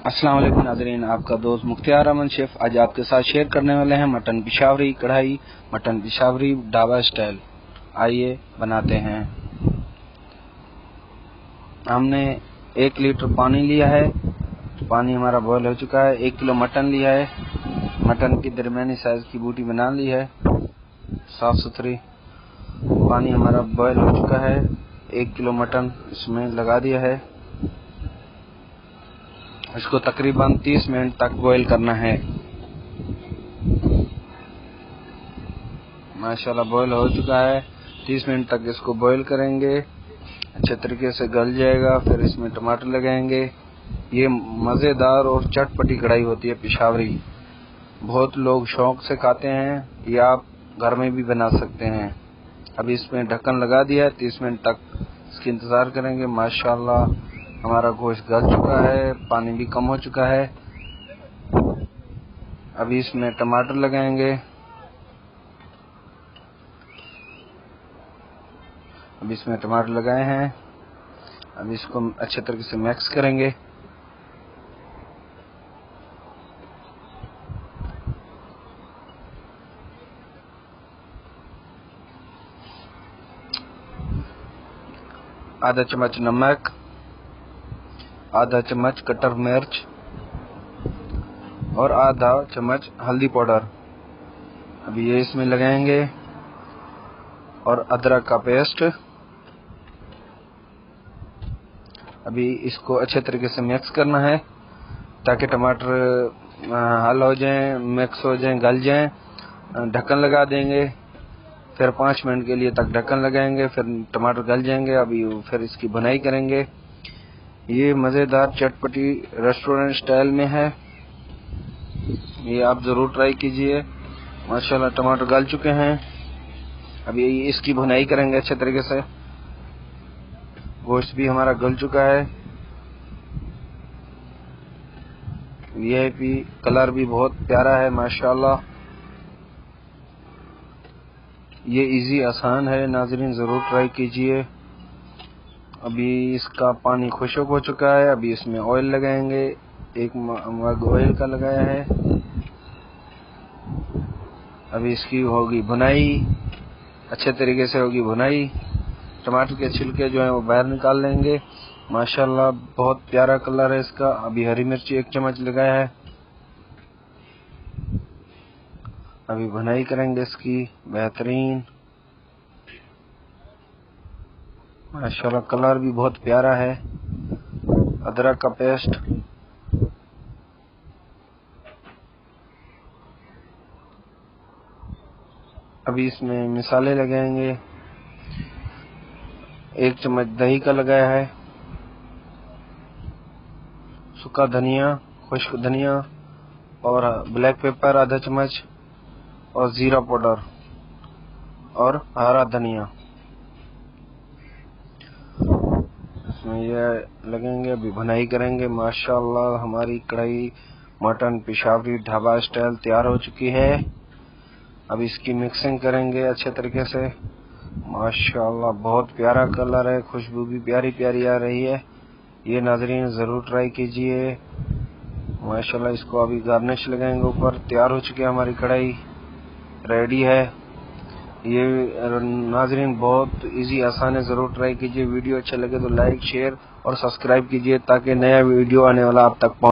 अस्सलाम वालेकुम नाज़रीन, आपका दोस्त मुख्तियार अमन शेफ आज आपके साथ शेयर करने वाले हैं मटन पिशावरी कढ़ाई, मटन पिशावरी ढाबा स्टाइल। आइए बनाते हैं। हमने 1 लीटर पानी लिया है। पानी हमारा बॉयल हो चुका है। 1 किलो मटन लिया है। मटन की दरमियानी साइज की बूटी बना ली है, साफ सुथरी। पानी हमारा बॉयल हो चुका है। 1 किलो मटन इसमें लगा दिया है। इसको तकरीबन 30 मिनट तक बॉईल करना है। माशाल्लाह बॉईल हो चुका है। 30 मिनट तक इसको बॉईल करेंगे, अच्छे तरीके से गल जाएगा। फिर इसमें टमाटर लगाएंगे। ये मज़ेदार और चटपटी कढ़ाई होती है पिशावरी। बहुत लोग शौक से खाते हैं। ये आप घर में भी बना सकते हैं। अभी इसमें ढक्कन लगा दिया है। 30 मिनट तक इसकी इंतज़ार करेंगे। माशाल्लाह हमारा गोश्त गल चुका है, पानी भी कम हो चुका है। अभी इसमें टमाटर लगाएंगे। अभी इसमें टमाटर लगाए हैं। अभी इसको अच्छे तरीके से मिक्स करेंगे। आधा चम्मच नमक, आधा चम्मच कटर मिर्च और आधा चम्मच हल्दी पाउडर अभी ये इसमें लगाएंगे। और अदरक का पेस्ट। अभी इसको अच्छे तरीके से मिक्स करना है ताकि टमाटर हल हो जाएं, मिक्स हो जाएं, गल जाएं। ढक्कन लगा देंगे। फिर 5 मिनट के लिए तक ढक्कन लगाएंगे। फिर टमाटर गल जाएंगे। अभी फिर इसकी भुनाई करेंगे। ये मज़ेदार चटपटी रेस्टोरेंट स्टाइल में है। ये आप ज़रूर ट्राई कीजिए। माशाल्लाह टमाटर गल चुके हैं। अभी इसकी भुनाई करेंगे अच्छे तरीके से। गोश्त भी हमारा गल चुका है। वीआईपी कलर भी बहुत प्यारा है माशाल्लाह। ये इजी आसान है, नाज़रीन ज़रूर ट्राई कीजिए। अभी इसका पानी खुश्क हो चुका है। अभी इसमें ऑयल लगाएंगे। 1 मग ऑयल का लगाया है। अभी इसकी होगी भुनाई, अच्छे तरीके से होगी भुनाई। टमाटर के छिलके जो हैं वो बाहर निकाल लेंगे। माशाल्लाह बहुत प्यारा कलर है इसका। अभी हरी मिर्ची 1 चम्मच लगाया है। अभी भुनाई करेंगे इसकी बेहतरीन। माशाल्लाह कलर भी बहुत प्यारा है। अदरक का पेस्ट, अभी इसमें मिसाले लगाएंगे। 1 चम्मच दही का लगाया है। सूखा धनिया, खुश्क धनिया और ब्लैक पेपर आधा चम्मच और जीरा पाउडर और हरा धनिया इसमें ये लगेंगे। अभी भुनाई करेंगे। माशाल्लाह हमारी कढ़ाई मटन पिशावरी ढाबा स्टाइल तैयार हो चुकी है। अब इसकी मिक्सिंग करेंगे अच्छे तरीके से। माशाल्लाह बहुत प्यारा कलर है, खुशबू भी प्यारी प्यारी आ रही है। ये नाज़रीन ज़रूर ट्राई कीजिए। माशाल्लाह इसको अभी गार्निश लगाएंगे ऊपर। तैयार हो चुकी है हमारी कढ़ाई, रेडी है। ये नाज़रीन बहुत इजी आसान है, ज़रूर ट्राई कीजिए। वीडियो अच्छा लगे तो लाइक शेयर और सब्सक्राइब कीजिए ताकि नया वीडियो आने वाला आप तक पहुंचे।